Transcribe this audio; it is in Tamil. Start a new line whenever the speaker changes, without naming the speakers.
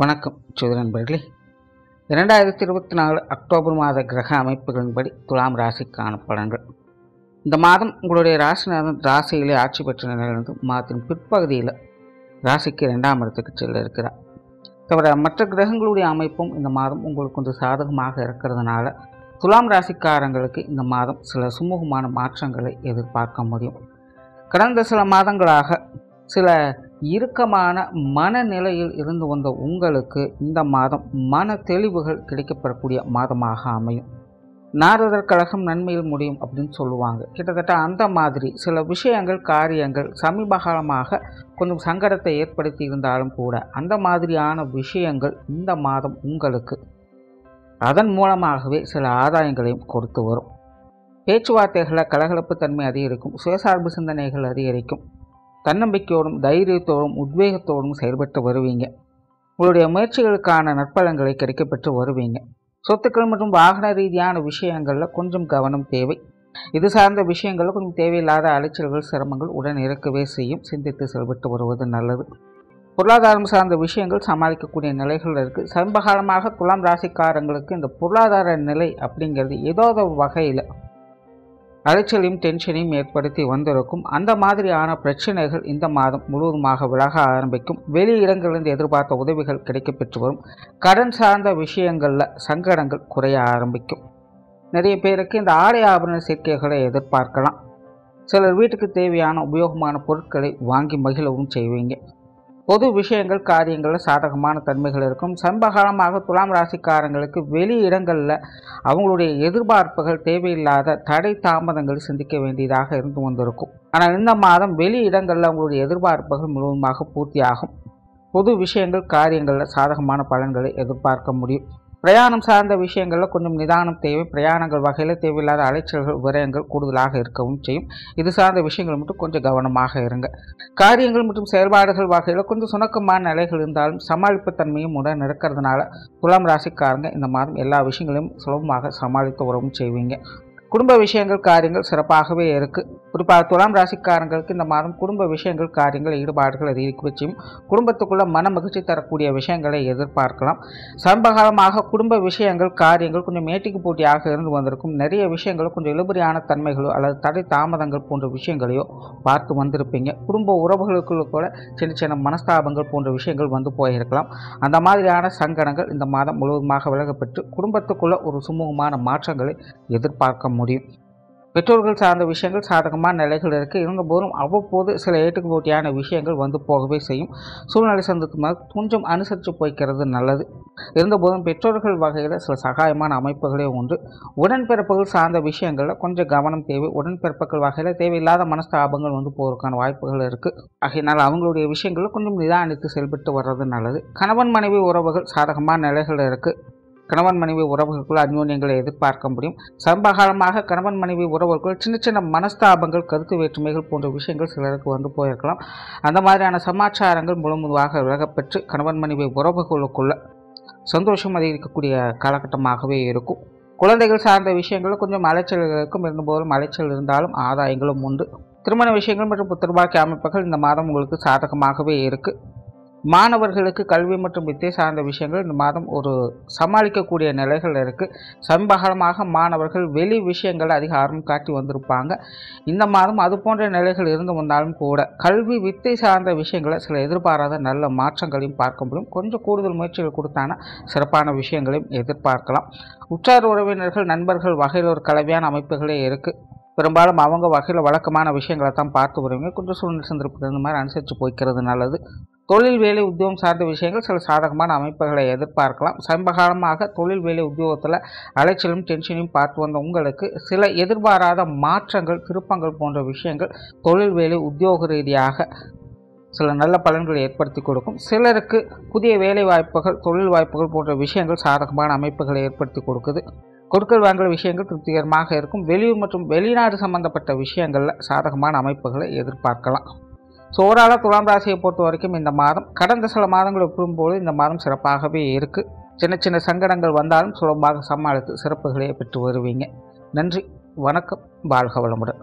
வணக்கம் சோதர நண்பர்களே. 2024 அக்டோபர் மாத கிரக அமைப்புகளின்படி துலாம் ராசிக்கான பலன்கள். இந்த மாதம் உங்களுடைய ராசிநாதன் ராசியிலே ஆட்சி பெற்ற நிலையிலிருந்து மாதத்தின் பிற்பகுதியில் ராசிக்கு 2ஆம் இடத்துக்கு செல்ல இருக்கிறார். தவிர மற்ற கிரகங்களுடைய அமைப்பும் இந்த மாதம் உங்களுக்கு கொஞ்சம் சாதகமாக இருக்கிறதுனால துலாம் ராசிக்காரங்களுக்கு இந்த மாதம் சில சுமூகமான மாற்றங்களை எதிர்பார்க்க முடியும். கடந்த சில மாதங்களாக சில இறுக்கமான மனநிலையில் இருந்து வந்த உங்களுக்கு இந்த மாதம் மன தெளிவுகள் கிடைக்கப்படக்கூடிய மாதமாக அமையும். நாரதர் கழகம் நன்மையில் முடியும் அப்படின்னு சொல்லுவாங்க. கிட்டத்தட்ட அந்த மாதிரி சில விஷயங்கள் காரியங்கள் சமீப காலமாக கொஞ்சம் சங்கடத்தை ஏற்படுத்தி இருந்தாலும் கூட அந்த மாதிரியான விஷயங்கள் இந்த மாதம் உங்களுக்கு அதன் மூலமாகவே சில ஆதாயங்களையும் கொடுத்து வரும். பேச்சுவார்த்தைகளில் கலகலப்பு தன்மை அதிகரிக்கும், சுயசார்பு சிந்தனைகள் அதிகரிக்கும், தன்னம்பிக்கையோடும் தைரியத்தோடும் உத்வேகத்தோடும் செயல்பட்டு வருவீங்க. உங்களுடைய முயற்சிகளுக்கான நற்பலன்களை கிடைக்கப்பெற்று வருவீங்க. சொத்துக்கள் மற்றும் வாகன ரீதியான விஷயங்களில் கொஞ்சம் கவனம் தேவை. இது சார்ந்த விஷயங்களில் கொஞ்சம் தேவையில்லாத அலைச்சல்கள் சிரமங்கள் உடன் இருக்கவே செய்யும். சிந்தித்து செயல்பட்டு வருவது நல்லது. பொருளாதாரம் சார்ந்த விஷயங்கள் சமாளிக்கக்கூடிய நிலைகள் இருக்குது. சமீபகாலமாக துலாம் ராசிக்காரங்களுக்கு இந்த பொருளாதார நிலை அப்படிங்கிறது ஏதோ ஒரு வகையில் அலைச்சலையும் டென்ஷனையும் ஏற்படுத்தி வந்திருக்கும். அந்த மாதிரியான பிரச்சனைகள் இந்த மாதம் முழுவதுமாக விலக ஆரம்பிக்கும். வெளி இடங்களிலிருந்து எதிர்பார்த்த உதவிகள் கிடைக்கப்பெற்று வரும். கடன் சார்ந்த விஷயங்களில் சங்கடங்கள் குறைய ஆரம்பிக்கும். நிறைய பேருக்கு இந்த ஆடை ஆபரண சேர்க்கைகளை எதிர்பார்க்கலாம். சிலர் வீட்டுக்கு தேவையான உபயோகமான பொருட்களை வாங்கி மகிழவும் செய்வீங்க. பொது விஷயங்கள் காரியங்களில் சாதகமான தன்மைகள் இருக்கும். சமீபகாலமாக துலாம் ராசிக்காரங்களுக்கு வெளி இடங்களில் அவங்களுடைய எதிர்பார்ப்புகள் தேவையில்லாத தடை தாமதங்கள் சிந்திக்க வேண்டியதாக இருந்து வந்திருக்கும். ஆனால் இந்த மாதம் வெளி இடங்களில் அவங்களுடைய எதிர்பார்ப்புகள் முழுவதுமாக பூர்த்தியாகும். பொது விஷயங்கள் காரியங்களில் சாதகமான பலன்களை எதிர்பார்க்க முடியும். பிரயாணம் சார்ந்த விஷயங்களில் கொஞ்சம் நிதானம் தேவை. பிரயாணங்கள் வகையில் தேவையில்லாத அலைச்சல்கள் விரயங்கள் கூடுதலாக இருக்கவும் செய்யும். இது சார்ந்த விஷயங்கள் மட்டும் கொஞ்சம் கவனமாக இருங்க. காரியங்கள் மற்றும் செயல்பாடுகள் வகையில் கொஞ்சம் சுணக்கமான நிலைகள் இருந்தாலும் சமாளிப்பு தன்மையும் உடன் இருக்கிறதுனால துலாம் ராசிக்காரங்க இந்த மாதம் எல்லா விஷயங்களையும் சுலபமாக சமாளித்து வரவும் செய்வீங்க. குடும்ப விஷயங்கள் காரியங்கள் சிறப்பாகவே இருக்குது. குறிப்பாக துலாம் ராசிக்காரங்களுக்கு இந்த மாதம் குடும்ப விஷயங்கள் காரியங்கள் ஈடுபாடுகள் அதிகரிக்க செய்யும். குடும்பத்துக்குள்ள மன மகிழ்ச்சி தரக்கூடிய விஷயங்களை எதிர்பார்க்கலாம். சமீபகாலமாக குடும்ப விஷயங்கள் காரியங்கள் கொஞ்சம் மேட்டிக்கு போட்டியாக இருந்து வந்திருக்கும். நிறைய விஷயங்களும் கொஞ்சம் இழுபறியான தன்மைகளோ அல்லது தடை தாமதங்கள் போன்ற விஷயங்களையோ பார்த்து வந்திருப்பீங்க. குடும்ப உறவுகளுக்குள்ள கூட சின்ன சின்ன மனஸ்தாபங்கள் போன்ற விஷயங்கள் வந்து போயிருக்கலாம். அந்த மாதிரியான சங்கடங்கள் இந்த மாதம் முழுவதுமாக விலகப்பெற்று குடும்பத்துக்குள்ள ஒரு சுமூகமான மாற்றங்களை எதிர்பார்க்க முடியும். பெற்றோர்கள் சார்ந்த விஷயங்கள் சாதகமான நிலைகள் இருக்குது. இருந்தபோதும் அவ்வப்போது சில ஏட்டுக்கு போட்டியான விஷயங்கள் வந்து போகவே செய்யும். சூழ்நிலை சந்தத்துக்கு கொஞ்சம் அனுசரித்து போய்க்கிறது நல்லது. இருந்தபோதும் பெற்றோர்கள் வகையில் சில சகாயமான அமைப்புகளே உண்டு. உடன்பிறப்புகள் சார்ந்த விஷயங்களில் கொஞ்சம் கவனம் தேவை. உடன்பிறப்புகள் வகையில் தேவையில்லாத மனஸ்தாபங்கள் வந்து போவதற்கான வாய்ப்புகள் இருக்குது. ஆகையினால் அவங்களுடைய விஷயங்களில் கொஞ்சம் நிதானித்து செயல்பட்டு வர்றது நல்லது. கணவன் மனைவி உறவுகள் சாதகமான நிலைகள் இருக்குது. கணவன் மனைவி உறவுகளுக்குள் அந்யோன்யங்களை எதிர்பார்க்க முடியும். சமீபகாலமாக கணவன் மனைவி உறவுகள் சின்ன சின்ன மனஸ்தாபங்கள் கருத்து வேற்றுமைகள் போன்ற விஷயங்கள் சிலருக்கு வந்து போயிருக்கலாம். அந்த மாதிரியான சமாச்சாரங்கள் முழுவதுமாக விலகப்பெற்று கணவன் மனைவி உறவுகளுக்குள்ள சந்தோஷம் அதிகரிக்கக்கூடிய காலகட்டமாகவே இருக்கும். குழந்தைகள் சார்ந்த விஷயங்களில் கொஞ்சம் அலைச்சல்களுக்கும் இருந்தபோதும் அலைச்சல் இருந்தாலும் ஆதாயங்களும் உண்டு. திருமண விஷயங்கள் மற்றும் புத்திரபாக்கிய அமைப்புகள் இந்த மாதம் உங்களுக்கு சாதகமாகவே இருக்குது. மாணவர்களுக்கு கல்வி மற்றும் வித்தை சார்ந்த விஷயங்கள் இந்த மாதம் ஒரு சமாளிக்கக்கூடிய நிலைகள் இருக்குது. சமீபகாலமாக மாணவர்கள் வெளி விஷயங்கள் அதிக ஆர்வம் காட்டி வந்திருப்பாங்க. இந்த மாதம் அது போன்ற நிலைகள் இருந்து வந்தாலும் கூட கல்வி வித்தை சார்ந்த விஷயங்களை சில எதிர்பாராத நல்ல மாற்றங்களையும் பார்க்க முடியும். கொஞ்சம் கூடுதல் முயற்சிகள் கொடுத்தான சிறப்பான விஷயங்களையும் எதிர்பார்க்கலாம். உற்றார் உறவினர்கள் நண்பர்கள் வகையில் ஒரு கலவையான அமைப்புகளே இருக்குது. பெரும்பாலும் அவங்க வகையில் வழக்கமான விஷயங்களை தான் பார்த்து வருவீங்க. கொஞ்சம் சூழ்நிலை சந்தர்ப்பத்தில் இந்த மாதிரி அனுசரித்து போய்க்கிறது நல்லது. தொழில் வேலை உத்தியோகம் சார்ந்த விஷயங்கள் சில சாதகமான அமைப்புகளை எதிர்பார்க்கலாம். சமீபகாலமாக தொழில் வேலை உத்தியோகத்தில் அலைச்சலும் டென்ஷனையும் பார்த்து வந்த உங்களுக்கு சில எதிர்பாராத மாற்றங்கள் திருப்பங்கள் போன்ற விஷயங்கள் தொழில் வேலை உத்தியோக ரீதியாக சில நல்ல பலன்களை ஏற்படுத்தி கொடுக்கும். சிலருக்கு புதிய வேலை வாய்ப்புகள் தொழில் வாய்ப்புகள் போன்ற விஷயங்கள் சாதகமான அமைப்புகளை ஏற்படுத்தி கொடுக்குது. கொடுக்கல் வாங்கல் விஷயங்கள் திருப்திகரமாக இருக்கும். வெளியூர் மற்றும் வெளிநாடு சம்பந்தப்பட்ட விஷயங்களில் சாதகமான அமைப்புகளை எதிர்பார்க்கலாம். ஸோ ஓவராலாக துலாம் ராசியை பொறுத்த வரைக்கும் இந்த மாதம் கடந்த சில மாதங்கள் ஒப்பிடும்போது இந்த மாதம் சிறப்பாகவே இருக்குது. சின்ன சின்ன சங்கடங்கள் வந்தாலும் சுலபமாக சமாளித்து சிறப்புகளை பெற்று வருவீங்க. நன்றி, வணக்கம், வாழ்க வளமுடன்.